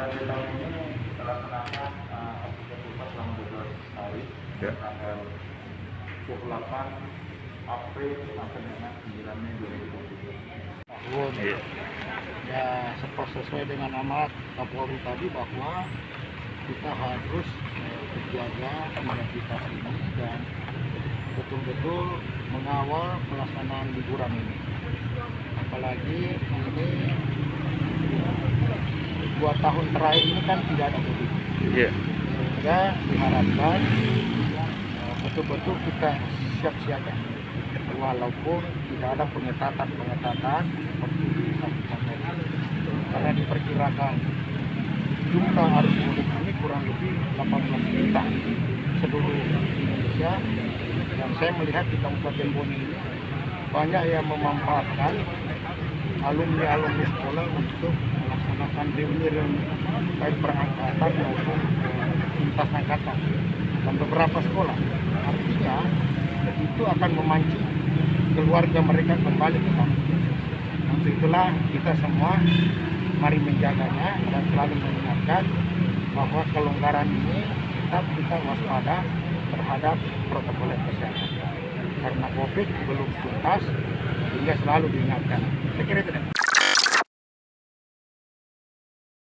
Di tahun ini kita laksanakan aktivitas pusat selama 12 hari, tanggal 28 April sampai dengan 9 Mei 2020. Tahun ya sesuai dengan amanat Kapolri tadi bahwa kita harus menjaga identitas ini dan betul-betul mengawal pelaksanaan liburan ini. Apalagi ini 2 tahun terakhir ini kan tidak ada mudik, sehingga diharapkan betul-betul kita siap siaga walaupun tidak ada pengetatan seperti disampaikan, karena diperkirakan jumlah arus mudik ini kurang lebih 18 juta seluruh Indonesia, dan saya melihat di Kabupaten Bone ini banyak yang memanfaatkan alumni sekolah untuk melaksanakan reuni baik perangkatan maupun lintas angkatan dan beberapa sekolah. Artinya itu akan memancing keluarga mereka kembali ke kampung. Untuk itulah kita semua mari menjaganya dan selalu mengingatkan bahwa kelonggaran ini tetap kita waspada terhadap protokol kesehatan, karena COVID belum tuntas, sehingga selalu diingatkan. Saya kira itu.